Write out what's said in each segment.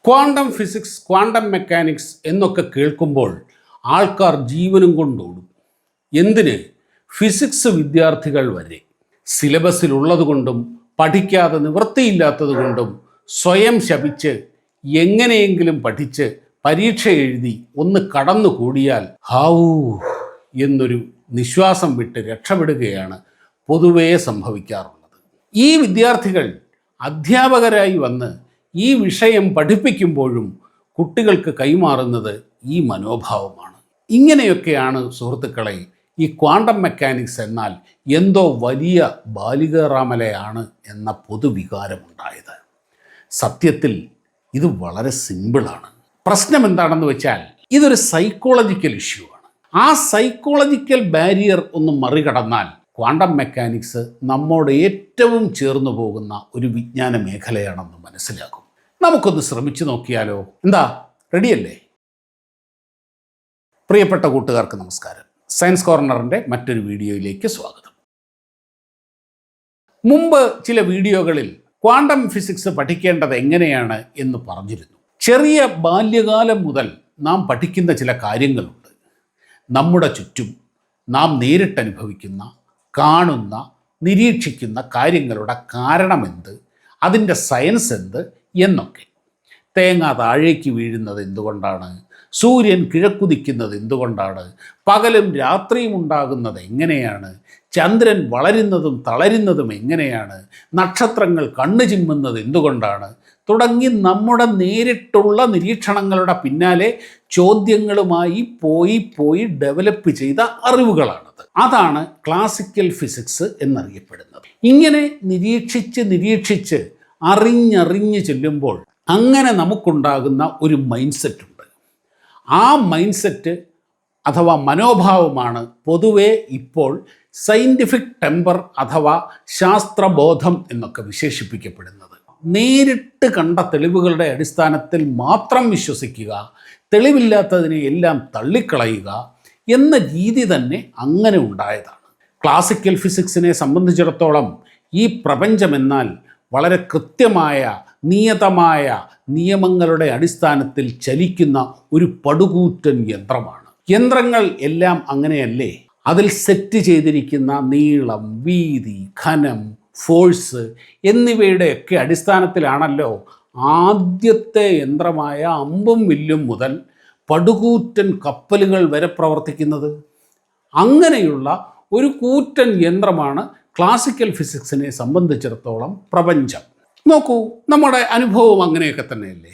Quantum physics, quantum mechanics എന്നൊക്കെ കേൾക്കുമ്പോൾ ആൾക്കാർ ജീവനും കൊണ്ടോടും. എന്തിന്? ഫിസിക്സ് വിദ്യാർത്ഥികൾ വരെ സിലബസിലുള്ളതുകൊണ്ടും പഠിക്കാതെ നിവൃത്തിയില്ലാത്തതുകൊണ്ടും സ്വയം ശപിച്ച് എങ്ങനെയെങ്കിലും പഠിച്ച് പരീക്ഷ എഴുതി ഒന്ന് കടന്നു കൂടിയാൽ ഹാവൂ എന്നൊരു നിശ്വാസം വിട്ട് രക്ഷപ്പെടുകയാണ് പൊതുവേ സംഭവിക്കാറുള്ളത്. ഈ വിദ്യാർത്ഥികൾ അധ്യാപകരായി വന്ന് ഈ വിഷയം പഠിപ്പിക്കുമ്പോഴും കുട്ടികൾക്ക് കൈമാറുന്നത് ഈ മനോഭാവമാണ്. ഇങ്ങനെയൊക്കെയാണ് സുഹൃത്തുക്കളെ ഈ ക്വാണ്ടം മെക്കാനിക്സ് എന്നാൽ എന്തോ വലിയ ബാലികറാമലയാണ് എന്ന പൊതുവികാരമുണ്ടായത്. സത്യത്തിൽ ഇത് വളരെ സിമ്പിളാണ്. പ്രശ്നം എന്താണെന്ന് വെച്ചാൽ ഇതൊരു സൈക്കോളജിക്കൽ ഇഷ്യൂ ആണ്. ആ സൈക്കോളജിക്കൽ ബാരിയർ ഒന്ന് മറികടന്നാൽ ക്വാണ്ടം മെക്കാനിക്സ് നമ്മോട് ഏറ്റവും ചേർന്നു പോകുന്ന ഒരു വിജ്ഞാന മേഖലയാണെന്ന് മനസ്സിലാക്കും. നമുക്കൊന്ന് ശ്രമിച്ചു നോക്കിയാലോ? എന്താ, റെഡിയല്ലേ? പ്രിയപ്പെട്ട കൂട്ടുകാർക്ക് നമസ്കാരം. സയൻസ് കോർണറിൻ്റെ മറ്റൊരു വീഡിയോയിലേക്ക് സ്വാഗതം. മുമ്പ് ചില വീഡിയോകളിൽ ക്വാണ്ടം ഫിസിക്സ് പഠിക്കേണ്ടത് എങ്ങനെയാണ് എന്ന് പറഞ്ഞിരുന്നു. ചെറിയ ബാല്യകാലം മുതൽ നാം പഠിക്കുന്ന ചില കാര്യങ്ങളുണ്ട്. നമ്മുടെ ചുറ്റും നാം നേരിട്ടനുഭവിക്കുന്ന, കാണുന്ന, നിരീക്ഷിക്കുന്ന കാര്യങ്ങളുടെ കാരണമെന്ത്, അതിൻ്റെ സയൻസ് എന്ത് എന്നൊക്കെ. തേങ്ങ താഴേക്ക് വീഴുന്നത് എന്തുകൊണ്ടാണ്? സൂര്യൻ കിഴക്കുദിക്കുന്നത് എന്തുകൊണ്ടാണ്? പകലും രാത്രിയും ഉണ്ടാകുന്നത് എങ്ങനെയാണ്? ചന്ദ്രൻ വളരുന്നതും തളരുന്നതും എങ്ങനെയാണ്? നക്ഷത്രങ്ങൾ കണ്ണു ചിമ്മുന്നത് എന്തുകൊണ്ടാണ്? തുടങ്ങി നമ്മുടെ നേരിട്ടുള്ള നിരീക്ഷണങ്ങളുടെ പിന്നാലെ ചോദ്യങ്ങളുമായി പോയി ഡെവലപ്പ് ചെയ്ത അറിവുകളാണത്. അതാണ് ക്ലാസിക്കൽ ഫിസിക്സ് എന്നറിയപ്പെടുന്നത്. ഇങ്ങനെ നിരീക്ഷിച്ച് അറിഞ്ഞ് ചെല്ലുമ്പോൾ അങ്ങനെ നമുക്കുണ്ടാകുന്ന ഒരു മൈൻഡ് സെറ്റ് ഉണ്ട്. ആ മൈൻഡ് സെറ്റ് അഥവാ മനോഭാവമാണ് പൊതുവെ ഇപ്പോൾ സയൻറ്റിഫിക് ടെമ്പർ അഥവാ ശാസ്ത്രബോധം എന്നൊക്കെ വിശേഷിപ്പിക്കപ്പെടുന്നത്. നേരിട്ട് കണ്ട തെളിവുകളുടെ അടിസ്ഥാനത്തിൽ മാത്രം വിശ്വസിക്കുക, തെളിവില്ലാത്തതിനെ എല്ലാം തള്ളിക്കളയുക എന്ന രീതി തന്നെ അങ്ങനെ ഉണ്ടായതാണ്. ക്ലാസിക്കൽ ഫിസിക്സിനെ സംബന്ധിച്ചിടത്തോളം ഈ പ്രപഞ്ചമെന്നാൽ വളരെ കൃത്യമായ നിയതമായ നിയമങ്ങളുടെ അടിസ്ഥാനത്തിൽ ചലിക്കുന്ന ഒരു പടുകൂറ്റൻ യന്ത്രമാണ്. യന്ത്രങ്ങൾ എല്ലാം അങ്ങനെയല്ലേ? അതിൽ സെറ്റ് ചെയ്തിരിക്കുന്ന നീളം, വീതി, ഘനം, ഫോഴ്സ് എന്നിവയുടെയൊക്കെ അടിസ്ഥാനത്തിലാണല്ലോ ആദ്യത്തെ യന്ത്രമായ അമ്പും വില്ലും മുതൽ പടുകൂറ്റൻ കപ്പലുകൾ വരെ പ്രവർത്തിക്കുന്നത്. അങ്ങനെയുള്ള ഒരു കൂറ്റൻ യന്ത്രമാണ് ക്ലാസിക്കൽ ഫിസിക്സിനെ സംബന്ധിച്ചിടത്തോളം പ്രപഞ്ചം. നോക്കൂ, നമ്മുടെ അനുഭവം അങ്ങനെയൊക്കെ തന്നെയല്ലേ?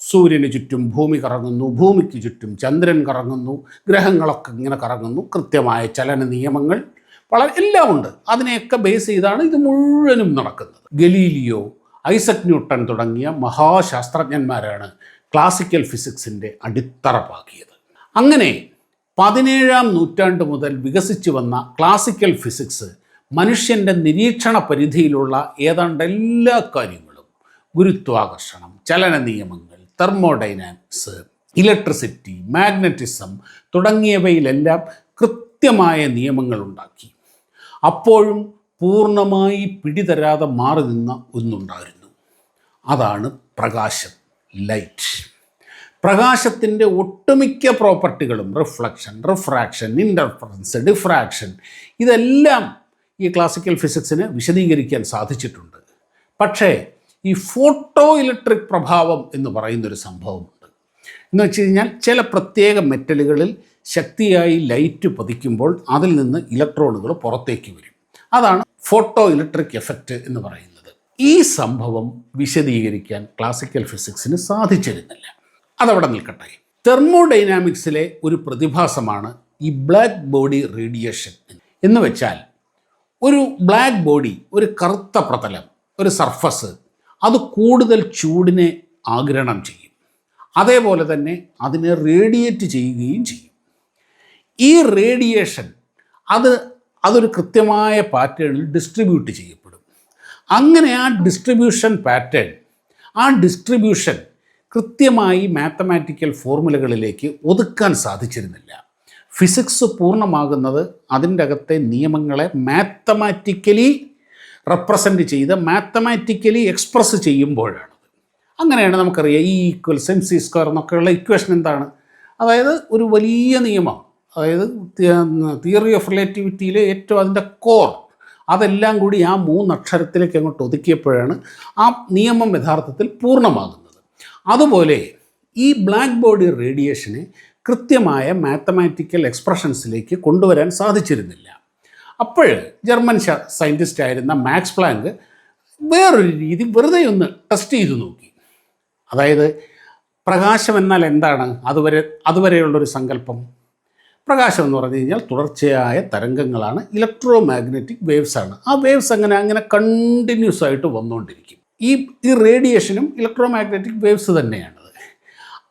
സൂര്യന് ചുറ്റും ഭൂമി കറങ്ങുന്നു, ഭൂമിക്ക് ചുറ്റും ചന്ദ്രൻ കറങ്ങുന്നു, ഗ്രഹങ്ങളൊക്കെ ഇങ്ങനെ കറങ്ങുന്നു, കൃത്യമായ ചലന നിയമങ്ങൾ എല്ലാം ഉണ്ട്. അതിനെയൊക്കെ ബേസ് ചെയ്താണ് ഇത് മുഴുവനും നടക്കുന്നത്. ഗലീലിയോ, ഐസക് ന്യൂട്ടൺ തുടങ്ങിയ മഹാശാസ്ത്രജ്ഞന്മാരാണ് ക്ലാസിക്കൽ ഫിസിക്സിൻ്റെ അടിത്തറ പാകിയത്. അങ്ങനെ 17-ാം നൂറ്റാണ്ട് മുതൽ വികസിച്ചു വന്ന ക്ലാസിക്കൽ ഫിസിക്സ് മനുഷ്യൻ്റെ നിരീക്ഷണ പരിധിയിലുള്ള ഏതാണ്ട് എല്ലാ കാര്യങ്ങളും, ഗുരുത്വാകർഷണം, ചലന നിയമങ്ങൾ, തെർമോഡൈനാമിക്സ്, ഇലക്ട്രിസിറ്റി, മാഗ്നറ്റിസം തുടങ്ങിയവയിലെല്ലാം കൃത്യമായ നിയമങ്ങൾ ഉണ്ടാക്കി. അപ്പോഴും പൂർണ്ണമായി പിടിതരാതെ മാറി നിന്ന ഒന്നുണ്ടായിരുന്നു. അതാണ് പ്രകാശം, ലൈറ്റ്. പ്രകാശത്തിൻ്റെ ഒട്ടുമിക്ക പ്രോപ്പർട്ടികളും, റിഫ്ലക്ഷൻ, റിഫ്രാക്ഷൻ, ഇൻ്റർഫറൻസ്, ഡിഫ്രാക്ഷൻ, ഇതെല്ലാം ഈ ക്ലാസിക്കൽ ഫിസിക്സിന് വിശദീകരിക്കാൻ സാധിച്ചിട്ടുണ്ട്. പക്ഷേ ഈ ഫോട്ടോ ഇലക്ട്രിക് പ്രഭാവം എന്ന് പറയുന്നൊരു സംഭവമുണ്ട്. എന്ന് വെച്ച് കഴിഞ്ഞാൽ ചില പ്രത്യേക മെറ്റലുകളിൽ ശക്തിയായി ലൈറ്റ് പതിക്കുമ്പോൾ അതിൽ നിന്ന് ഇലക്ട്രോണുകൾ പുറത്തേക്ക് വരും. അതാണ് ഫോട്ടോ ഇലക്ട്രിക് എഫക്റ്റ് എന്ന് പറയുന്നത്. ഈ സംഭവം വിശദീകരിക്കാൻ ക്ലാസിക്കൽ ഫിസിക്സിന് സാധിച്ചിരുന്നില്ല. അതവിടെ നിൽക്കട്ടെ. തെർമോഡൈനാമിക്സിലെ ഒരു പ്രതിഭാസമാണ് ഈ ബ്ലാക്ക് ബോഡി റേഡിയേഷൻ. എന്ന് വെച്ചാൽ ഒരു ബ്ലാക്ക് ബോഡി, ഒരു കറുത്ത പ്രതലം, ഒരു സർഫസ്, അത് കൂടുതൽ ചൂടിനെ ആഗിരണം ചെയ്യും. അതേപോലെ തന്നെ അതിനെ റേഡിയേറ്റ് ചെയ്യുകയും ചെയ്യും. ഈ റേഡിയേഷൻ അതൊരു കൃത്യമായ പാറ്റേണിൽ ഡിസ്ട്രിബ്യൂട്ട് ചെയ്യപ്പെടും. അങ്ങനെ ആ ഡിസ്ട്രിബ്യൂഷൻ കൃത്യമായി മാത്തമാറ്റിക്കൽ ഫോർമുലകളിലേക്ക് ഒതുക്കാൻ സാധിച്ചിരുന്നില്ല. ഫിസിക്സ് പൂർണ്ണമാകുന്നത് അതിൻ്റെ അകത്തെ നിയമങ്ങളെ മാത്തമാറ്റിക്കലി റെപ്രസെൻ്റ് ചെയ്ത് മാത്തമാറ്റിക്കലി എക്സ്പ്രസ് ചെയ്യുമ്പോഴാണ്. അങ്ങനെയാണ് നമുക്കറിയാം E=mc² എന്നൊക്കെയുള്ള ഇക്വേഷൻ എന്താണ്? അതായത് ഒരു വലിയ നിയമം, അതായത് തിയറി ഓഫ് റിലേറ്റിവിറ്റിയിലെ ഏറ്റവും അതിൻ്റെ കോർ, അതെല്ലാം കൂടി ആ 3 അക്ഷരത്തിലേക്ക് അങ്ങോട്ട് ഒതുക്കിയപ്പോഴാണ് ആ നിയമം യഥാർത്ഥത്തിൽ പൂർണ്ണമാകുന്നത്. അതുപോലെ ഈ ബ്ലാക്ക് ബോഡി റേഡിയേഷനെ കൃത്യമായ മാത്തമാറ്റിക്കൽ എക്സ്പ്രഷൻസിലേക്ക് കൊണ്ടുവരാൻ സാധിച്ചിരുന്നില്ല. അപ്പോൾ ജർമ്മൻ സയൻറ്റിസ്റ്റ് ആയിരുന്ന മാക്സ് പ്ലാങ്ക് വേറൊരു രീതി വെറുതെ ഒന്ന് ടെസ്റ്റ് ചെയ്തു നോക്കി. അതായത് പ്രകാശം എന്നാൽ എന്താണ്? അതുവരെയുള്ളൊരു സങ്കല്പം. പ്രകാശം എന്ന് പറഞ്ഞു കഴിഞ്ഞാൽ തുടർച്ചയായ തരംഗങ്ങളാണ്, ഇലക്ട്രോ മാഗ്നറ്റിക് വേവ്സ് ആണ്. ആ വേവ്സ് അങ്ങനെ കണ്ടിന്യൂസ് ആയിട്ട് വന്നുകൊണ്ടിരിക്കും. ഈ റേഡിയേഷനും ഇലക്ട്രോ മാഗ്നറ്റിക് വേവ്സ് തന്നെയാണത്.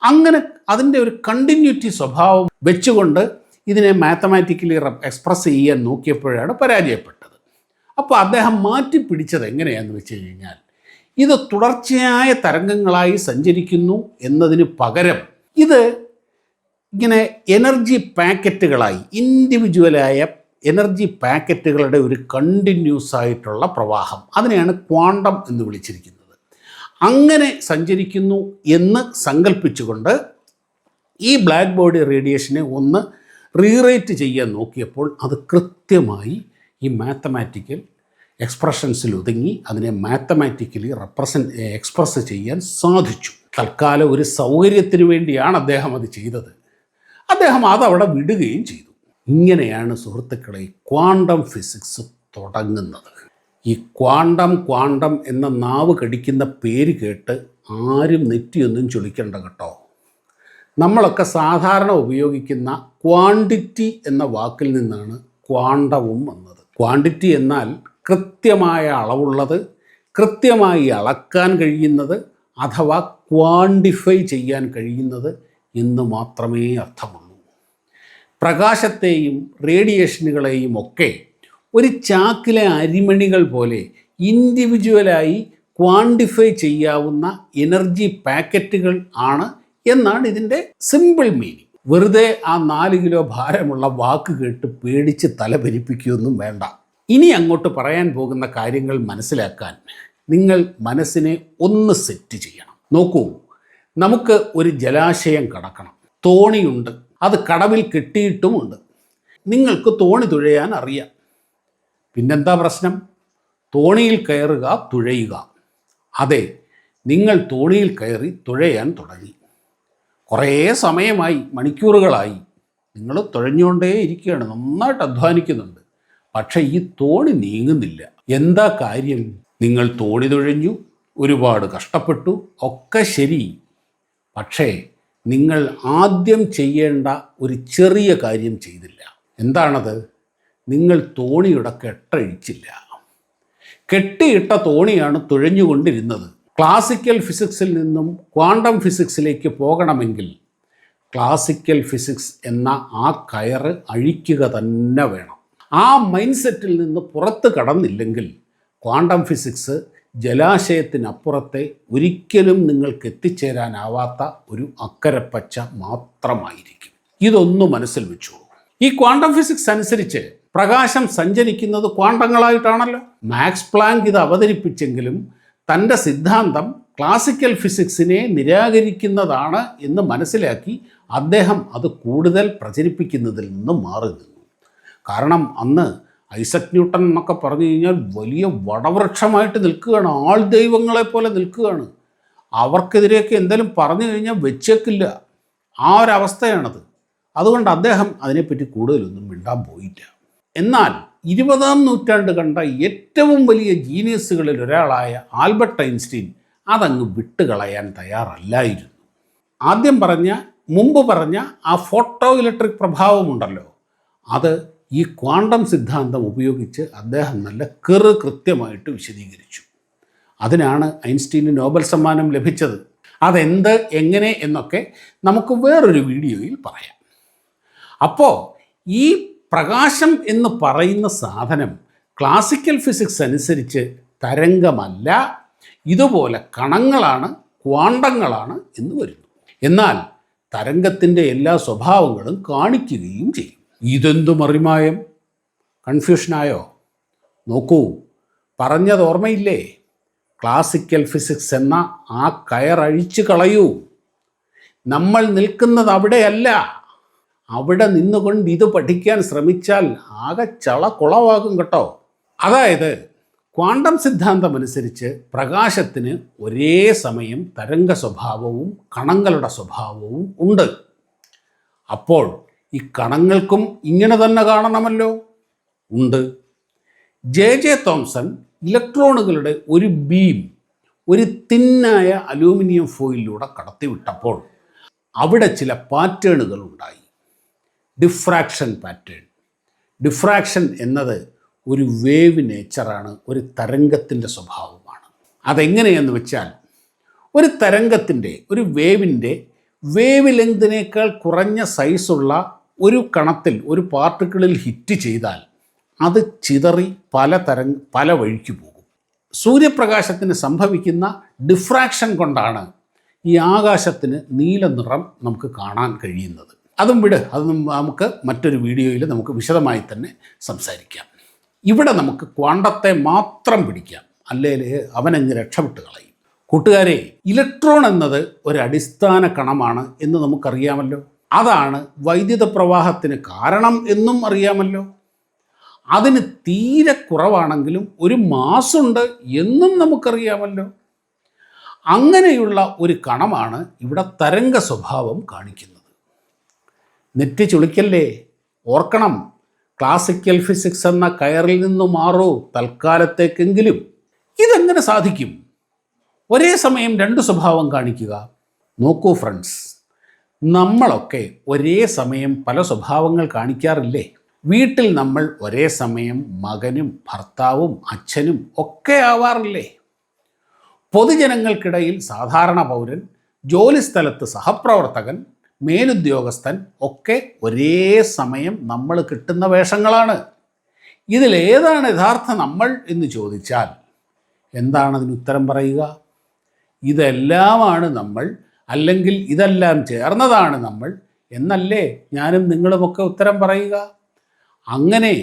അങ്ങനെ അതിൻ്റെ ഒരു കണ്ടിന്യൂറ്റി സ്വഭാവം വെച്ചുകൊണ്ട് ഇതിനെ മാത്തമാറ്റിക്കലി എക്സ്പ്രസ് ചെയ്യാൻ നോക്കിയപ്പോഴാണ് പരാജയപ്പെട്ടത്. അപ്പോൾ അദ്ദേഹം മാറ്റിപ്പിടിച്ചത് എങ്ങനെയാണെന്ന് വെച്ച് കഴിഞ്ഞാൽ, ഇത് തുടർച്ചയായ തരംഗങ്ങളായി സഞ്ചരിക്കുന്നു എന്നതിന് പകരം ഇത് ഇങ്ങനെ എനർജി പാക്കറ്റുകളായി, ഇൻഡിവിജ്വലായ എനർജി പാക്കറ്റുകളുടെ ഒരു കണ്ടിന്യൂസ് ആയിട്ടുള്ള പ്രവാഹം, അതിനെയാണ് ക്വാണ്ടം എന്ന് വിളിച്ചിരിക്കുന്നത്. അങ്ങനെ സഞ്ചരിക്കുന്നു എന്ന് സങ്കല്പിച്ചുകൊണ്ട് ഈ ബ്ലാക്ക് ബോഡി റേഡിയേഷനെ ഒന്ന് റീറേറ്റ് ചെയ്യാൻ നോക്കിയപ്പോൾ അത് കൃത്യമായി ഈ മാത്തമാറ്റിക്കൽ എക്സ്പ്രഷൻസിൽ ഒതുങ്ങി അതിനെ മാത്തമാറ്റിക്കലി എക്സ്പ്രസ് ചെയ്യാൻ സാധിച്ചു. തൽക്കാലം ഒരു സൗകര്യത്തിന് വേണ്ടിയാണ് അദ്ദേഹം അത് ചെയ്തത്. അദ്ദേഹം അതവിടെ വിടുകയും ചെയ്തു. ഇങ്ങനെയാണ് സുഹൃത്തുക്കളെ ക്വാണ്ടം ഫിസിക്സ് തുടങ്ങുന്നത്. ഈ ക്വാണ്ടം എന്ന നാവ് കടിക്കുന്ന പേര് കേട്ട് ആരും നെറ്റിയൊന്നും ചൊളിക്കണ്ട കേട്ടോ. നമ്മളൊക്കെ സാധാരണ ഉപയോഗിക്കുന്ന ക്വാണ്ടിറ്റി എന്ന വാക്കിൽ നിന്നാണ് ക്വാണ്ടവും വന്നത്. ക്വാണ്ടിറ്റി എന്നാൽ കൃത്യമായ അളവുള്ളത്, കൃത്യമായി അളക്കാൻ കഴിയുന്നത്, അഥവാ ക്വാണ്ടിഫൈ ചെയ്യാൻ കഴിയുന്നത് എന്ന് മാത്രമേ അർത്ഥമുള്ളൂ. പ്രകാശത്തെയും റേഡിയേഷനുകളെയും ഒക്കെ ഒരു ചാക്കിലെ അരിമണികൾ പോലെ ഇൻഡിവിജ്വലായി ക്വാണ്ടിഫൈ ചെയ്യാവുന്ന എനർജി പാക്കറ്റുകൾ ആണ് എന്നാണ് ഇതിൻ്റെ സിമ്പിൾ മീനിങ്. വെറുതെ ആ 4 കിലോ ഭാരമുള്ള വാക്ക് കേട്ട് പേടിച്ച് തലപരിപ്പിക്കുകയൊന്നും വേണ്ട. ഇനി അങ്ങോട്ട് പറയാൻ പോകുന്ന കാര്യങ്ങൾ മനസ്സിലാക്കാൻ നിങ്ങൾ മനസ്സിനെ ഒന്ന് സെറ്റ് ചെയ്യണം. നോക്കൂ, നമുക്ക് ഒരു ജലാശയം കടക്കണം. തോണിയുണ്ട്, അത് കടവിൽ കെട്ടിയിട്ടുമുണ്ട്. നിങ്ങൾക്ക് തോണി തുഴയാൻ അറിയാം. പിന്നെന്താ പ്രശ്നം? തോണിയിൽ കയറുക, തുഴയുക. അതെ, നിങ്ങൾ തോണിയിൽ കയറി തുഴയാൻ തുടങ്ങി. കുറേ സമയമായി, മണിക്കൂറുകളായി നിങ്ങൾ തുഴഞ്ഞുകൊണ്ടേ ഇരിക്കുകയാണ്, നന്നായിട്ട് അധ്വാനിക്കുന്നുണ്ട്. പക്ഷേ ഈ തോണി നീങ്ങുന്നില്ല. എന്താ കാര്യം? നിങ്ങൾ തോണി തുഴഞ്ഞു, ഒരുപാട് കഷ്ടപ്പെട്ടു, ഒക്കെ ശരി. പക്ഷേ നിങ്ങൾ ആദ്യം ചെയ്യേണ്ട ഒരു ചെറിയ കാര്യം ചെയ്തില്ല. എന്താണത്? നിങ്ങൾ തോണിയുടെ കെട്ടഴിച്ചില്ല. കെട്ടിയിട്ട തോണിയാണ് തുഴഞ്ഞുകൊണ്ടിരുന്നത്. ക്ലാസിക്കൽ ഫിസിക്സിൽ നിന്നും ക്വാണ്ടം ഫിസിക്സിലേക്ക് പോകണമെങ്കിൽ ക്ലാസിക്കൽ ഫിസിക്സ് എന്ന ആ കയറ് അഴിക്കുക തന്നെ വേണം. ആ മൈൻഡ് സെറ്റിൽ നിന്ന് പുറത്ത് കടന്നില്ലെങ്കിൽ ക്വാണ്ടം ഫിസിക്സ് ജലാശയത്തിനപ്പുറത്തെ ഒരിക്കലും നിങ്ങൾക്ക് എത്തിച്ചേരാനാവാത്ത ഒരു അക്കരപ്പച്ച മാത്രമായിരിക്കും. ഇതൊന്നു മനസ്സിൽ വെച്ചു. ഈ ക്വാണ്ടം ഫിസിക്സ് അനുസരിച്ച് പ്രകാശം സഞ്ചരിക്കുന്നത് ക്വാണ്ടങ്ങളായിട്ടാണല്ലോ. മാക്സ് പ്ലാങ്ക് ഇത് അവതരിപ്പിച്ചെങ്കിലും തൻ്റെ സിദ്ധാന്തം ക്ലാസിക്കൽ ഫിസിക്സിനെ നിരാകരിക്കുന്നതാണ് എന്ന് മനസ്സിലാക്കി അദ്ദേഹം അത് കൂടുതൽ പ്രചരിപ്പിക്കുന്നതിൽ നിന്നും മാറി നിന്നു. കാരണം അന്ന് ഐസക് ന്യൂട്ടൺ എന്നൊക്കെ പറഞ്ഞു കഴിഞ്ഞാൽ വലിയ വടവൃക്ഷമായിട്ട് നിൽക്കുകയാണ്, ആൾ ദൈവങ്ങളെ പോലെ നിൽക്കുകയാണ്. അവർക്കെതിരെയൊക്കെ എന്തെങ്കിലും പറഞ്ഞു കഴിഞ്ഞാൽ വെച്ചേക്കില്ല. ആ ഒരവസ്ഥയാണത്. അതുകൊണ്ട് അദ്ദേഹം അതിനെപ്പറ്റി കൂടുതലൊന്നും മിണ്ടാൻ പോയില്ല. എന്നാൽ 20-ാം നൂറ്റാണ്ട് കണ്ട ഏറ്റവും വലിയ ജീനിയസുകളിൽ ഒരാളായ ആൽബർട്ട് ഐൻസ്റ്റീൻ അതങ്ങ് വിട്ടുകളയാൻ തയ്യാറല്ലായിരുന്നു. മുമ്പ് പറഞ്ഞ ആ ഫോട്ടോ ഇലക്ട്രിക് പ്രഭാവമുണ്ടല്ലോ, അത് ഈ ക്വാണ്ടം സിദ്ധാന്തം ഉപയോഗിച്ച് അദ്ദേഹം നല്ല കൃത്യമായിട്ട് വിശദീകരിച്ചു. അതിനാണ് ഐൻസ്റ്റീന് നോബൽ സമ്മാനം ലഭിച്ചത്. അതെന്ത്, എങ്ങനെ എന്നൊക്കെ നമുക്ക് വേറൊരു വീഡിയോയിൽ പറയാം. അപ്പോൾ ഈ പ്രകാശം എന്ന് പറയുന്ന സാധനം ക്ലാസിക്കൽ ഫിസിക്സ് അനുസരിച്ച് തരംഗമല്ല, ഇതുപോലെ കണങ്ങളാണ്, ക്വാണ്ടങ്ങളാണ് എന്ന് വരുന്നു. എന്നാൽ തരംഗത്തിൻ്റെ എല്ലാ സ്വഭാവങ്ങളും കാണിക്കുകയും ചെയ്യും. ഇതെന്തു മറിമായം? കൺഫ്യൂഷനായോ? നോക്കൂ, പറഞ്ഞത് ഓർമ്മയില്ലേ? ക്ലാസിക്കൽ ഫിസിക്സ് എന്ന ആ കയറഴിച്ചു കളയൂ. നമ്മൾ നിൽക്കുന്നത് അവിടെയല്ല. അവിടെ നിന്നുകൊണ്ട് ഇത് പഠിക്കാൻ ശ്രമിച്ചാൽ ആകെ ചളക്കുളവാകും കേട്ടോ. അതായത് ക്വാണ്ടം സിദ്ധാന്തം അനുസരിച്ച് പ്രകാശത്തിന് ഒരേ സമയം തരംഗ സ്വഭാവവും കണങ്ങളുടെ സ്വഭാവവും ഉണ്ട്. അപ്പോൾ ഈ കണങ്ങൾക്കും ഇങ്ങനെ തന്നെ കാണണമല്ലോ. ഉണ്ട്. ജെ തോംസൺ ഇലക്ട്രോണുകളുടെ ഒരു ബീം ഒരു തിന്നായ അലൂമിനിയം ഫോയിലിലൂടെ കടത്തിവിട്ടപ്പോൾ അവിടെ ചില പാറ്റേണുകൾ ഉണ്ടായി. Diffraction pattern. ഡിഫ്രാക്ഷൻ എന്നത് ഒരു വേവ് നേച്ചറാണ്, ഒരു തരംഗത്തിൻ്റെ സ്വഭാവമാണ്. അതെങ്ങനെയെന്ന് വെച്ചാൽ ഒരു തരംഗത്തിൻ്റെ, ഒരു വേവിൻ്റെ വേവ് ലെങ്തിനേക്കാൾ കുറഞ്ഞ സൈസുള്ള ഒരു കണത്തിൽ, ഒരു പാർട്ടിക്കിളിൽ ഹിറ്റ് ചെയ്താൽ അത് ചിതറി പല വഴിക്ക് പോകും. സൂര്യപ്രകാശത്തിന് സംഭവിക്കുന്ന ഡിഫ്രാക്ഷൻ കൊണ്ടാണ് ഈ ആകാശത്തിന് നീല നിറം നമുക്ക് കാണാൻ കഴിയുന്നത്. അതും വിട്, അത് നമുക്ക് മറ്റൊരു വീഡിയോയിൽ നമുക്ക് വിശദമായി തന്നെ സംസാരിക്കാം. ഇവിടെ നമുക്ക് ക്വാണ്ടത്തെ മാത്രം പിടിക്കാം, അല്ലെങ്കിൽ അവനങ്ങ് രക്ഷപ്പെട്ട് കളയും. കൂട്ടുകാരെ, ഇലക്ട്രോൺ എന്നത് ഒരു അടിസ്ഥാന കണമാണ് എന്ന് നമുക്കറിയാമല്ലോ. അതാണ് വൈദ്യുത പ്രവാഹത്തിന് കാരണം എന്നും അറിയാമല്ലോ. അതിന് തീരെ കുറവാണെങ്കിലും ഒരു മാസുണ്ട് എന്നും നമുക്കറിയാമല്ലോ. അങ്ങനെയുള്ള ഒരു കണമാണ് ഇവിടെ തരംഗ സ്വഭാവം കാണിക്കുന്നത്. നെറ്റി ചുളിക്കല്ലേ, ഓർക്കണം, ക്ലാസിക്കൽ ഫിസിക്സ് എന്ന കയറിൽ നിന്ന് മാറൂ തൽക്കാലത്തേക്കെങ്കിലും. ഇതെങ്ങനെ സാധിക്കും ഒരേ സമയം രണ്ട് സ്വഭാവം കാണിക്കുക? നോക്കൂ ഫ്രണ്ട്സ്, നമ്മളൊക്കെ ഒരേ സമയം പല സ്വഭാവങ്ങൾ കാണിക്കാറില്ലേ? വീട്ടിൽ നമ്മൾ ഒരേ സമയം മകനും ഭർത്താവും അച്ഛനും ഒക്കെ ആവാറില്ലേ? പൊതുജനങ്ങൾക്കിടയിൽ സാധാരണ പൗരൻ, ജോലിസ്ഥലത്ത് സഹപ്രവർത്തകൻ, മേലുദ്യോഗസ്ഥൻ ഒക്കെ ഒരേ സമയം നമ്മൾ കിട്ടുന്ന വേഷങ്ങളാണ്. ഇതിലേതാണ് യഥാർത്ഥ നമ്മൾ എന്ന് ചോദിച്ചാൽ എന്താണ് അതിന് ഉത്തരം പറയുക? ഇതെല്ലാമാണ് നമ്മൾ, അല്ലെങ്കിൽ ഇതെല്ലാം ചേർന്നതാണ് നമ്മൾ എന്നല്ലേ ഞാനും നിങ്ങളുമൊക്കെ ഉത്തരം പറയുക. അങ്ങനെ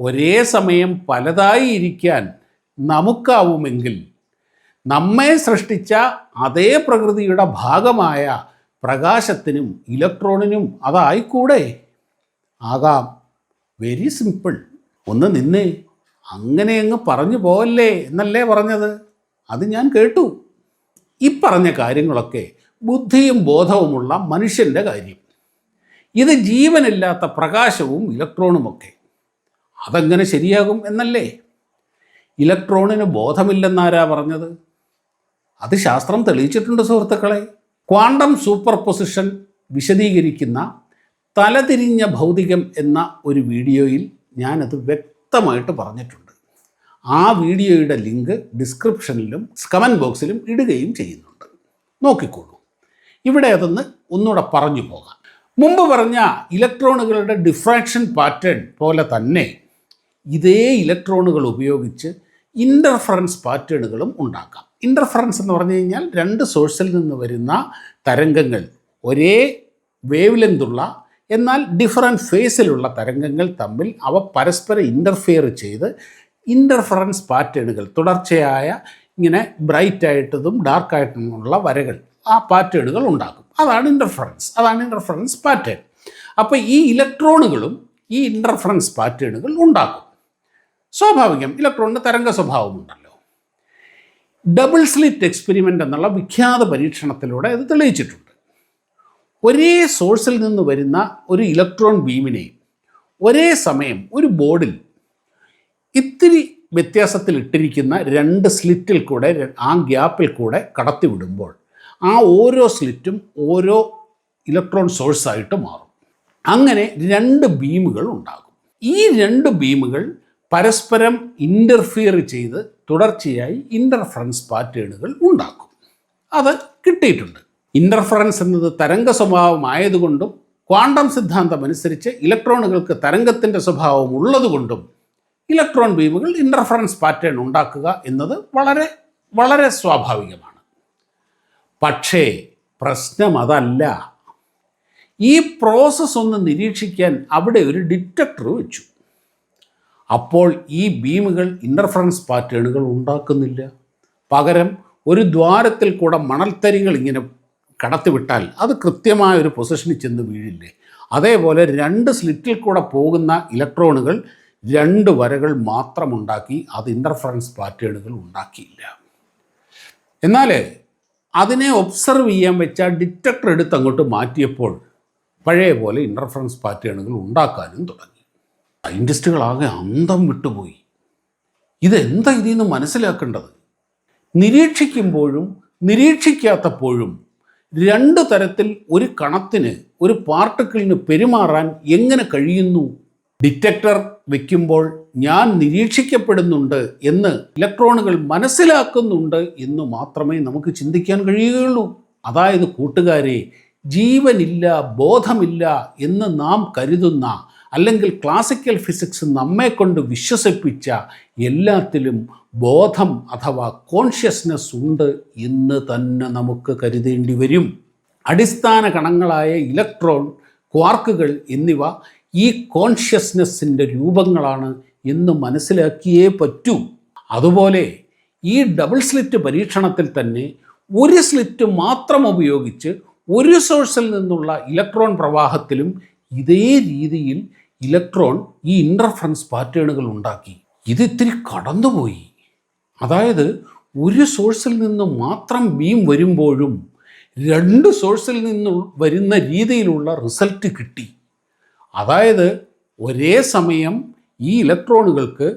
ഒരേ സമയം പലതായി ഇരിക്കാൻ നമുക്കാവുമെങ്കിൽ നമ്മെ സൃഷ്ടിച്ച അതേ പ്രകൃതിയുടെ ഭാഗമായ പ്രകാശത്തിനും ഇലക്ട്രോണിനും അതായിക്കൂടെ? ആകാം. Very simple. ഒന്ന് നിന്നേ, അങ്ങനെ അങ്ങ് പറഞ്ഞു പോവല്ലേ എന്നല്ലേ പറഞ്ഞത്? അത് ഞാൻ കേട്ടു. ഈ പറഞ്ഞ കാര്യങ്ങളൊക്കെ ബുദ്ധിയും ബോധവുമുള്ള മനുഷ്യൻ്റെ കാര്യം. ഇത് ജീവനില്ലാത്ത പ്രകാശവും ഇലക്ട്രോണുമൊക്കെ. അതെങ്ങനെ ശരിയാകും എന്നല്ലേ? ഇലക്ട്രോണിന് ബോധമില്ലെന്നാരാ പറഞ്ഞത്? അത് ശാസ്ത്രം തെളിയിച്ചിട്ടുണ്ട് സുഹൃത്തുക്കളെ. ക്വാണ്ടം സൂപ്പർ പൊസിഷൻ വിശദീകരിക്കുന്ന തലതിരിഞ്ഞ ഭൗതികം എന്ന ഒരു വീഡിയോയിൽ ഞാനത് വ്യക്തമായിട്ട് പറഞ്ഞിട്ടുണ്ട്. ആ വീഡിയോയുടെ ലിങ്ക് ഡിസ്ക്രിപ്ഷനിലും കമൻറ്റ് ബോക്സിലും ഇടുകയും ചെയ്യുന്നുണ്ട്. നോക്കിക്കോളൂ. ഇവിടെ അതൊന്ന് ഒന്നുകൂടെ പറഞ്ഞു പോകാം. മുമ്പ് പറഞ്ഞ ഇലക്ട്രോണുകളുടെ ഡിഫ്രാക്ഷൻ പാറ്റേൺ പോലെ തന്നെ ഇതേ ഇലക്ട്രോണുകൾ ഉപയോഗിച്ച് ഇൻ്റർഫറൻസ് പാറ്റേണുകളും ഉണ്ടാക്കാം. ഇൻ്റർഫറൻസ് എന്ന് പറഞ്ഞു കഴിഞ്ഞാൽ രണ്ട് സോഴ്സിൽ നിന്ന് വരുന്ന തരംഗങ്ങൾ, ഒരേ വേവ് ലെങ്തുള്ള എന്നാൽ ഡിഫറൻറ്റ് ഫേസിലുള്ള തരംഗങ്ങൾ തമ്മിൽ അവ പരസ്പരം ഇൻ്റർഫിയർ ചെയ്ത് ഇൻ്റർഫറൻസ് പാറ്റേണുകൾ, തുടർച്ചയായ ഇങ്ങനെ ബ്രൈറ്റായിട്ടതും ഡാർക്കായിട്ടുമുള്ള വരകൾ, ആ പാറ്റേണുകൾ ഉണ്ടാക്കും. അതാണ് ഇൻ്റർഫറൻസ് പാറ്റേൺ. അപ്പോൾ ഈ ഇലക്ട്രോണുകളും ഈ ഇൻ്റർഫറൻസ് പാറ്റേണുകൾ ഉണ്ടാക്കും. സ്വാഭാവികം, ഇലക്ട്രോണിന് തരംഗ സ്വഭാവമുണ്ടല്ലോ. ഡബിൾ സ്ലിറ്റ് എക്സ്പെരിമെൻ്റ് എന്നുള്ള വിഖ്യാത പരീക്ഷണത്തിലൂടെ അത് തെളിയിച്ചിട്ടുണ്ട്. ഒരേ സോഴ്സിൽ നിന്ന് വരുന്ന ഒരു ഇലക്ട്രോൺ ബീമിനെ ഒരേ സമയം ഒരു ബോർഡിൽ ഇത്തിരി വ്യത്യാസത്തിൽ ഇട്ടിരിക്കുന്ന രണ്ട് സ്ലിറ്റിൽ കൂടെ, ആ ഗ്യാപ്പിൽ കൂടെ കടത്തിവിടുമ്പോൾ ആ ഓരോ സ്ലിറ്റും ഓരോ ഇലക്ട്രോൺ സോഴ്സായിട്ട് മാറും. അങ്ങനെ രണ്ട് ബീമുകൾ ഉണ്ടാകും. ഈ രണ്ട് ബീമുകൾ പരസ്പരം ഇൻ്റർഫിയർ ചെയ്ത് തുടർച്ചയായി ഇൻ്റർഫറൻസ് പാറ്റേണുകൾ ഉണ്ടാക്കും. അത് കിട്ടിയിട്ടുണ്ട്. ഇൻ്റർഫറൻസ് എന്നത് തരംഗ സ്വഭാവമായതുകൊണ്ടും ക്വാണ്ടം സിദ്ധാന്തം അനുസരിച്ച് ഇലക്ട്രോണുകൾക്ക് തരംഗത്തിൻ്റെ സ്വഭാവം ഉള്ളതുകൊണ്ടും ഇലക്ട്രോൺ ബീമുകൾ ഇൻ്റർഫറൻസ് പാറ്റേൺ ഉണ്ടാക്കുക എന്നത് വളരെ വളരെ സ്വാഭാവികമാണ്. പക്ഷേ പ്രശ്നം അതല്ല. ഈ പ്രോസസ്സ് ഒന്ന് നിരീക്ഷിക്കാൻ അവിടെ ഒരു ഡിറ്റക്ടർ വെച്ചു. അപ്പോൾ ഈ ബീമുകൾ ഇൻ്റർഫറൻസ് പാറ്റേണുകൾ ഉണ്ടാക്കുന്നില്ല. പകരം ഒരു ദ്വാരത്തിൽ കൂടെ മണൽത്തരികൾ ഇങ്ങനെ കടത്തിവിട്ടാൽ അത് കൃത്യമായ ഒരു പൊസിഷനിൽ ചെന്ന് വീഴില്ലേ? അതേപോലെ 2 സ്ലിറ്റിൽ കൂടെ പോകുന്ന ഇലക്ട്രോണുകൾ 2 വരകൾ മാത്രമുണ്ടാക്കി, അത് ഇൻ്റർഫറൻസ് പാറ്റേണുകൾ ഉണ്ടാക്കിയില്ല. എന്നാൽ അതിനെ ഒബ്സർവ് ചെയ്യാൻ വെച്ച ഡിറ്റക്ടർ എടുത്ത് അങ്ങോട്ട് മാറ്റിയപ്പോൾ പഴയ പോലെ ഇൻ്റർഫറൻസ് പാറ്റേണുകൾ ഉണ്ടാക്കാനും തുടങ്ങി. സയൻറ്റിസ്റ്റുകളാകെ അന്തം വിട്ടുപോയി. ഇതെന്താ ഇതിൽ നിന്ന് മനസ്സിലാക്കേണ്ടത്? നിരീക്ഷിക്കുമ്പോഴും നിരീക്ഷിക്കാത്തപ്പോഴും 2 തരത്തിൽ ഒരു കണത്തിന്, ഒരു പാർട്ടിക്കിളിന് പെരുമാറാൻ എങ്ങനെ കഴിയുന്നു? ഡിറ്റക്ടർ വയ്ക്കുമ്പോൾ ഞാൻ നിരീക്ഷിക്കപ്പെടുന്നുണ്ട് എന്ന് ഇലക്ട്രോണുകൾ മനസ്സിലാക്കുന്നുണ്ട് എന്ന് മാത്രമേ നമുക്ക് ചിന്തിക്കാൻ കഴിയുകയുള്ളൂ. അതായത് കൂട്ടുകാരെ, ജീവനില്ല, ബോധമില്ല എന്ന് നാം കരുതുന്ന, അല്ലെങ്കിൽ ക്ലാസിക്കൽ ഫിസിക്സ് നമ്മെ കൊണ്ട് വിശ്വസിപ്പിച്ച എല്ലാത്തിലും ബോധം അഥവാ കോൺഷ്യസ്നെസ് ഉണ്ട് എന്ന് തന്നെ നമുക്ക് കരുതേണ്ടി വരും. അടിസ്ഥാന കണങ്ങളായ ഇലക്ട്രോൺ, ക്വാർക്കുകൾ എന്നിവ ഈ കോൺഷ്യസ്നെസ്സിൻ്റെ രൂപങ്ങളാണ് എന്ന് മനസ്സിലാക്കിയേ പറ്റൂ. അതുപോലെ ഈ ഡബിൾ സ്ലിറ്റ് പരീക്ഷണത്തിൽ തന്നെ ഒരു സ്ലിറ്റ് മാത്രം ഉപയോഗിച്ച് ഒരു സോഴ്സിൽ നിന്നുള്ള ഇലക്ട്രോൺ പ്രവാഹത്തിലും ഇതേ രീതിയിൽ ഇലക്ട്രോൺ ഈ ഇൻ്റർഫറൻസ് പാറ്റേണുകൾ ഉണ്ടാക്കി. ഇത് ഇത്തിരി കടന്നുപോയി. അതായത് ഒരു സോഴ്സിൽ നിന്ന് മാത്രം ബീം വരുമ്പോഴും 2 സോഴ്സിൽ നിന്ന് വരുന്ന രീതിയിലുള്ള റിസൾട്ട് കിട്ടി. അതായത് ഒരേ സമയം ഈ ഇലക്ട്രോണുകൾക്ക്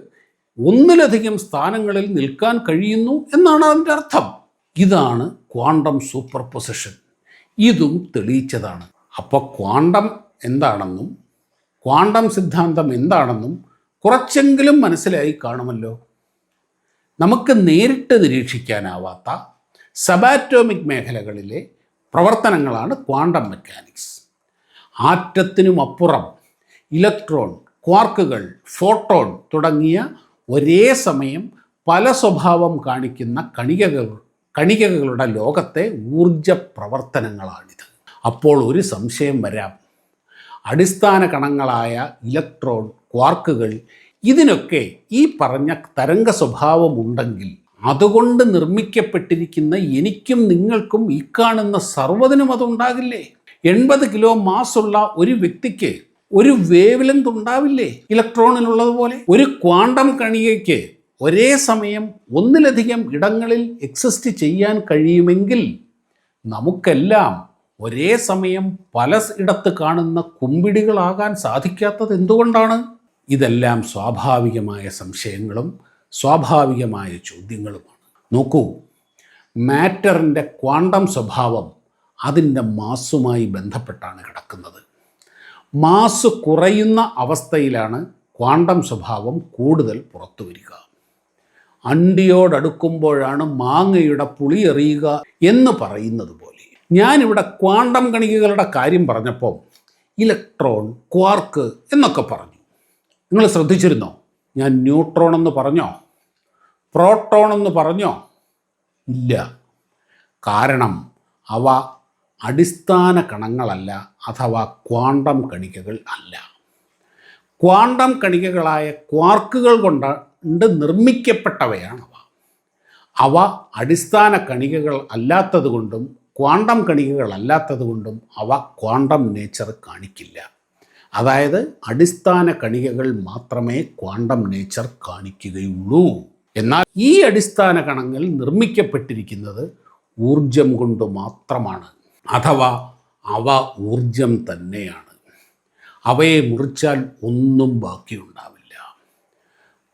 ഒന്നിലധികം സ്ഥാനങ്ങളിൽ നിൽക്കാൻ കഴിയുന്നു എന്നാണ് അതിൻ്റെ അർത്ഥം. ഇതാണ് ക്വാണ്ടം സൂപ്പർ പൊസിഷൻ. ഇതും തെളിയിച്ചതാണ്. അപ്പോൾ ക്വാണ്ടം എന്താണെന്നും ക്വാണ്ടം സിദ്ധാന്തം എന്താണെന്നും കുറച്ചെങ്കിലും മനസ്സിലായി കാണുമല്ലോ. നമുക്ക് നേരിട്ട് നിരീക്ഷിക്കാനാവാത്ത സബാറ്റോമിക് മേഖലകളിലെ പ്രവർത്തനങ്ങളാണ് ക്വാണ്ടം മെക്കാനിക്സ്. ആറ്റത്തിനും അപ്പുറം ഇലക്ട്രോൺ, ക്വാർക്കുകൾ, ഫോട്ടോൺ തുടങ്ങിയ ഒരേ സമയം പല സ്വഭാവം കാണിക്കുന്ന കണികകളുടെ ലോകത്തെ ഊർജ പ്രവർത്തനങ്ങളാണിത്. അപ്പോൾ ഒരു സംശയം വരാം. അടിസ്ഥാന കണങ്ങളായ ഇലക്ട്രോൺ, ക്വാർക്കുകൾ ഇതിനൊക്കെ ഈ പറഞ്ഞ തരംഗ സ്വഭാവമുണ്ടെങ്കിൽ അതുകൊണ്ട് നിർമ്മിക്കപ്പെട്ടിരിക്കുന്ന എനിക്കും നിങ്ങൾക്കും ഈ കാണുന്ന സർവ്വതിനും അതുണ്ടാകില്ലേ? 80 കിലോ മാസുള്ള ഒരു വ്യക്തിക്ക് ഒരു വേവ് ലെങ്ത് ഉണ്ടാവില്ലേ ഇലക്ട്രോണിനുള്ളതുപോലെ? ഒരു ക്വാണ്ടം കണികയ്ക്ക് ഒരേ സമയം ഒന്നിലധികം ഇടങ്ങളിൽ എക്സിസ്റ്റ് ചെയ്യാൻ കഴിയുമെങ്കിൽ നമുക്കെല്ലാം ഒരേ സമയം പല ഇടത്ത് കാണുന്ന കുമ്പിടികളാകാൻ സാധിക്കാത്തത് എന്തുകൊണ്ടാണ്? ഇതെല്ലാം സ്വാഭാവികമായ സംശയങ്ങളും സ്വാഭാവികമായ ചോദ്യങ്ങളുമാണ്. നോക്കൂ, മാറ്ററിൻ്റെ ക്വാണ്ടം സ്വഭാവം അതിൻ്റെ മാസുമായി ബന്ധപ്പെട്ടാണ് കിടക്കുന്നത്. മാസ് കുറയുന്ന അവസ്ഥയിലാണ് ക്വാണ്ടം സ്വഭാവം കൂടുതൽ പുറത്തു വരിക. അണ്ടിയോടടുക്കുമ്പോഴാണ് മാങ്ങയുടെ പുളി എറിയുക എന്ന് പറയുന്നത് പോലെ ഞാനിവിടെ ക്വാണ്ടം കണികകളുടെ കാര്യം പറഞ്ഞപ്പോൾ ഇലക്ട്രോൺ, ക്വാർക്ക് എന്നൊക്കെ പറഞ്ഞു. നിങ്ങൾ ശ്രദ്ധിച്ചിരുന്നോ? ഞാൻ ന്യൂട്രോൺ എന്ന് പറഞ്ഞോ? പ്രോട്ടോൺ എന്ന് പറഞ്ഞോ? ഇല്ല. കാരണം അവ അടിസ്ഥാന കണങ്ങളല്ല, അഥവാ ക്വാണ്ടം കണികകൾ അല്ല. ക്വാണ്ടം കണികകളായ ക്വാർക്കുകൾ കൊണ്ട് നിർമ്മിക്കപ്പെട്ടവയാണവ. അവ അടിസ്ഥാന കണികകൾ അല്ലാത്തതുകൊണ്ടും ക്വാണ്ടം കണികകൾ അല്ലാത്തതുകൊണ്ടും അവ ക്വാണ്ടം നേച്ചർ കാണിക്കില്ല. അതായത് അടിസ്ഥാന കണികകൾ മാത്രമേ ക്വാണ്ടം നേച്ചർ കാണിക്കുകയുള്ളൂ. എന്നാൽ ഈ അടിസ്ഥാന കണങ്ങൾ നിർമ്മിക്കപ്പെട്ടിരിക്കുന്നത് ഊർജം കൊണ്ട് മാത്രമാണ്. അഥവാ അവ ഊർജം തന്നെയാണ്. അവയെ മുറിച്ചാൽ ഒന്നും ബാക്കിയുണ്ടാവില്ല.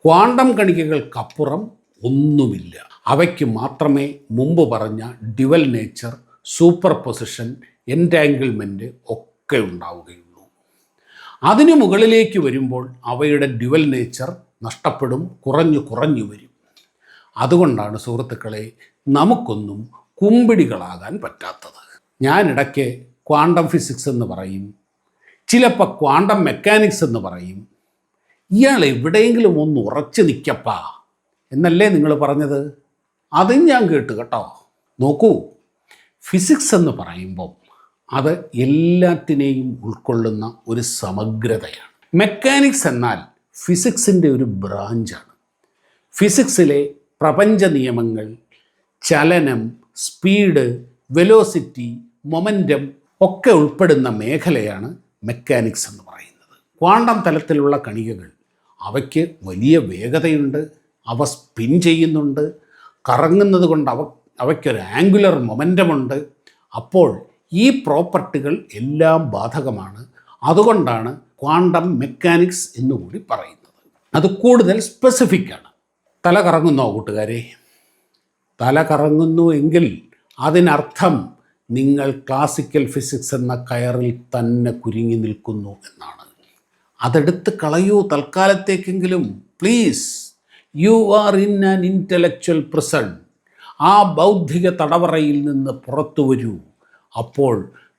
ക്വാണ്ടം കണികകൾക്കപ്പുറം ഒന്നുമില്ല. അവയ്ക്ക് മാത്രമേ മുമ്പ് പറഞ്ഞ dual nature, super position, entanglement ഒക്കെ ഉണ്ടാവുകയുള്ളൂ. അതിനു മുകളിലേക്ക് വരുമ്പോൾ അവയുടെ ഡ്യുവൽ നേച്ചർ നഷ്ടപ്പെടും, കുറഞ്ഞു വരും. അതുകൊണ്ടാണ് സുഹൃത്തുക്കളെ നമുക്കൊന്നും കുമ്പിടികളാകാൻ പറ്റാത്തത്. ഞാനിടയ്ക്ക് ക്വാണ്ടം ഫിസിക്സ് എന്ന് പറയും, ചിലപ്പോൾ ക്വാണ്ടം മെക്കാനിക്സ് എന്ന് പറയും. ഇയാൾ എവിടെയെങ്കിലും ഒന്ന് ഉറച്ചു നിൽക്കപ്പാ എന്നല്ലേ നിങ്ങൾ പറഞ്ഞത്? അതും ഞാൻ കേട്ടു കേട്ടോ. നോക്കൂ, ഫിസിക്സ് എന്ന് പറയുമ്പോൾ അത് എല്ലാറ്റിനെയും ഉൾക്കൊള്ളുന്ന ഒരു സമഗ്രതയാണ്. മെക്കാനിക്സ് എന്നാൽ ഫിസിക്സിൻ്റെ ഒരു ബ്രാഞ്ചാണ്. ഫിസിക്സിലെ പ്രപഞ്ച നിയമങ്ങൾ, ചലനം, സ്പീഡ്, വെലോസിറ്റി, മൊമെൻറ്റം ഒക്കെ ഉൾപ്പെടുന്ന മേഖലയാണ് മെക്കാനിക്സ് എന്ന് പറയുന്നത്. ക്വാണ്ടം തലത്തിലുള്ള കണികകൾ, അവയ്ക്ക് വലിയ വേഗതയുണ്ട്, അവ സ്പിൻ ചെയ്യുന്നുണ്ട്, കറങ്ങുന്നത് കൊണ്ട് അവയ്ക്കൊരു ആംഗുലർ മൊമെൻറ്റമുണ്ട്. അപ്പോൾ ഈ പ്രോപ്പർട്ടികൾ എല്ലാം ബാധകമാണ്. അതുകൊണ്ടാണ് ക്വാണ്ടം മെക്കാനിക്സ് എന്നുകൂടി പറയുന്നത്. അത് കൂടുതൽ സ്പെസിഫിക്കാണ്. തല കറങ്ങുന്നോ കൂട്ടുകാരെ? തല കറങ്ങുന്നു എങ്കിൽ അതിനർത്ഥം നിങ്ങൾ ക്ലാസിക്കൽ ഫിസിക്സ് എന്ന കയറിൽ തന്നെ കുരുങ്ങി നിൽക്കുന്നു എന്നാണ്. അതെടുത്ത് കളയൂ തൽക്കാലത്തേക്കെങ്കിലും, please. You are in an intellectual prison. ആ ബൗദ്ധിക തടവറയിൽ നിന്ന് പുറത്തു വരൂ. അപ്പോൾ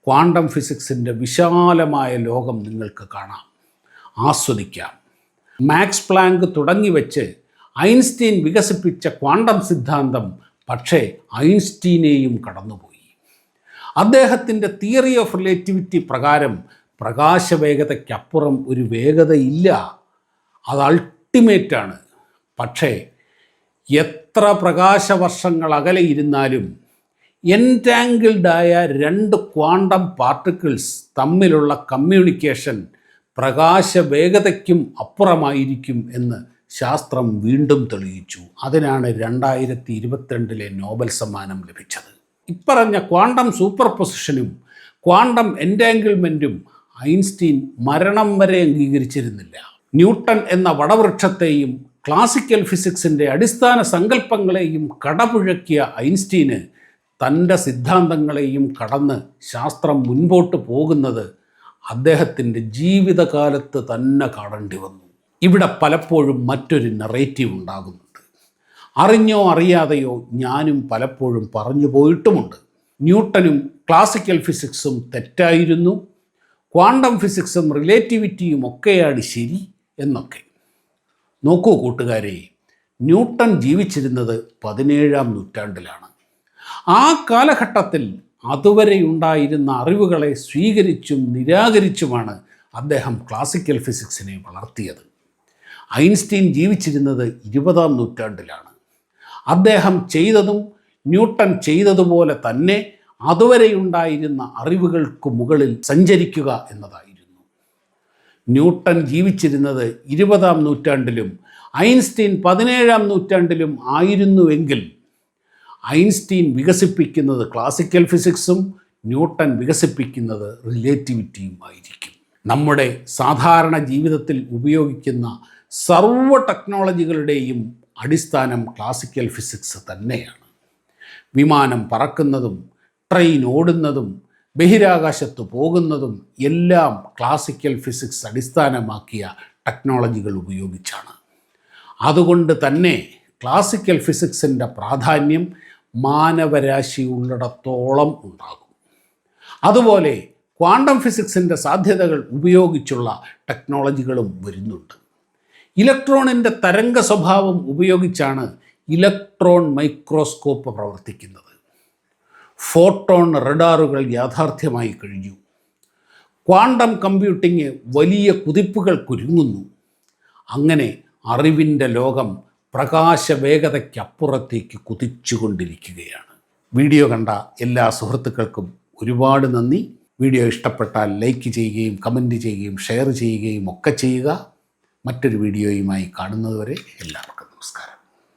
ക്വാണ്ടം ഫിസിക്സിൻ്റെ വിശാലമായ ലോകം നിങ്ങൾക്ക് കാണാം, ആസ്വദിക്കാം. മാക്സ് പ്ലാങ്ക് തുടങ്ങി വെച്ച് ഐൻസ്റ്റീൻ വികസിപ്പിച്ച ക്വാണ്ടം സിദ്ധാന്തം പക്ഷേ ഐൻസ്റ്റീനെയും കടന്നുപോയി. അദ്ദേഹത്തിൻ്റെ തിയറി ഓഫ് റിലേറ്റിവിറ്റി പ്രകാരം പ്രകാശവേഗതയ്ക്കപ്പുറം ഒരു വേഗതയില്ല, അത് അൾട്ടിമേറ്റാണ്. പക്ഷേ എത്ര പ്രകാശവർഷങ്ങൾ അകലെ ഇരുന്നാലും എൻറ്റാങ്കിൾഡായ രണ്ട് ക്വാണ്ടം പാർട്ടിക്കിൾസ് തമ്മിലുള്ള കമ്മ്യൂണിക്കേഷൻ പ്രകാശവേഗതയ്ക്കും അപ്പുറമായിരിക്കും എന്ന് ശാസ്ത്രം വീണ്ടും തെളിയിച്ചു. അതിനാണ് 2022 നോബൽ സമ്മാനം ലഭിച്ചത്. ഇപ്പറഞ്ഞ ക്വാണ്ടം സൂപ്പർ പൊസിഷനും ക്വാണ്ടം എൻറ്റാങ്കിൾമെൻറ്റും ഐൻസ്റ്റീൻ മരണം വരെ അംഗീകരിച്ചിരുന്നില്ല. ന്യൂട്ടൺ എന്ന വടവൃക്ഷത്തെയും ക്ലാസിക്കൽ ഫിസിക്സിൻ്റെ അടിസ്ഥാന സങ്കല്പങ്ങളെയും കടപുഴക്കിയ ഐൻസ്റ്റീന് തൻ്റെ സിദ്ധാന്തങ്ങളെയും കടന്ന് ശാസ്ത്രം മുൻപോട്ട് പോകുന്നത് അദ്ദേഹത്തിൻ്റെ ജീവിതകാലത്ത് തന്നെ കാണേണ്ടി വന്നു. ഇവിടെ പലപ്പോഴും മറ്റൊരു നറേറ്റീവ് ഉണ്ടാകുന്നുണ്ട്. അറിഞ്ഞോ അറിയാതെയോ ഞാനും പലപ്പോഴും പറഞ്ഞു പോയിട്ടുമുണ്ട്. ന്യൂട്ടനും ക്ലാസിക്കൽ ഫിസിക്സും തെറ്റായിരുന്നു, ക്വാണ്ടം ഫിസിക്സും റിലേറ്റിവിറ്റിയും ഒക്കെയാണ് ശരി എന്നൊക്കെ. നോക്കൂ കൂട്ടുകാരെ, ന്യൂട്ടൺ ജീവിച്ചിരുന്നത് 17-ാം നൂറ്റാണ്ടിലാണ്. ആ കാലഘട്ടത്തിൽ അതുവരെയുണ്ടായിരുന്ന അറിവുകളെ സ്വീകരിച്ചും നിരാകരിച്ചുമാണ് അദ്ദേഹം ക്ലാസിക്കൽ ഫിസിക്സിനെ വളർത്തിയത്. ഐൻസ്റ്റീൻ ജീവിച്ചിരുന്നത് 20-ാം നൂറ്റാണ്ടിലാണ്. അദ്ദേഹം ചെയ്തതും ന്യൂട്ടൺ ചെയ്തതുപോലെ തന്നെ അതുവരെയുണ്ടായിരുന്ന അറിവുകൾക്ക് മുകളിൽ സഞ്ചരിക്കുക എന്നതായിരുന്നു. ന്യൂട്ടൺ ജീവിച്ചിരുന്നത് 20-ാം നൂറ്റാണ്ടിലും ഐൻസ്റ്റീൻ 17-ാം നൂറ്റാണ്ടിലും ആയിരുന്നുവെങ്കിൽ ഐൻസ്റ്റീൻ വികസിപ്പിക്കുന്നത് ക്ലാസിക്കൽ ഫിസിക്സും ന്യൂട്ടൺ വികസിപ്പിക്കുന്നത് റിലേറ്റിവിറ്റിയും ആയിരിക്കും. നമ്മുടെ സാധാരണ ജീവിതത്തിൽ ഉപയോഗിക്കുന്ന സർവ്വ ടെക്നോളജികളുടെയും അടിസ്ഥാനം ക്ലാസിക്കൽ ഫിസിക്സ് തന്നെയാണ്. വിമാനം പറക്കുന്നതും ട്രെയിൻ ഓടുന്നതും ബഹിരാകാശത്ത് പോകുന്നതും എല്ലാം ക്ലാസിക്കൽ ഫിസിക്സ് അടിസ്ഥാനമാക്കിയ ടെക്നോളജികൾ ഉപയോഗിച്ചാണ്. അതുകൊണ്ട് തന്നെ ക്ലാസിക്കൽ ഫിസിക്സിൻ്റെ പ്രാധാന്യം മാനവരാശി ഉള്ളിടത്തോളം ഉണ്ടാകും. അതുപോലെ ക്വാണ്ടം ഫിസിക്സിൻ്റെ സാധ്യതകൾ ഉപയോഗിച്ചുള്ള ടെക്നോളജികളും വരുന്നുണ്ട്. ഇലക്ട്രോണിൻ്റെ തരംഗ സ്വഭാവം ഉപയോഗിച്ചാണ് ഇലക്ട്രോൺ മൈക്രോസ്കോപ്പ് പ്രവർത്തിക്കുന്നത്. ഫോട്ടോൺ റഡാറുകൾ യാഥാർത്ഥ്യമായി കഴിഞ്ഞു. ക്വാണ്ടം കമ്പ്യൂട്ടിങ് വലിയ കുതിപ്പുകൾക്കൊരുങ്ങുന്നു. അങ്ങനെ അറിവിൻ്റെ ലോകം പ്രകാശവേഗതയ്ക്കപ്പുറത്തേക്ക് കുതിച്ചുകൊണ്ടിരിക്കുകയാണ്. വീഡിയോ കണ്ട എല്ലാ സുഹൃത്തുക്കൾക്കും ഒരുപാട് നന്ദി. വീഡിയോ ഇഷ്ടപ്പെട്ടാൽ ലൈക്ക് ചെയ്യുകയും കമൻറ്റ് ചെയ്യുകയും ഷെയർ ചെയ്യുകയും ഒക്കെ ചെയ്യുക. മറ്റൊരു വീഡിയോയുമായി കാണുന്നതുവരെ എല്ലാവർക്കും നമസ്കാരം.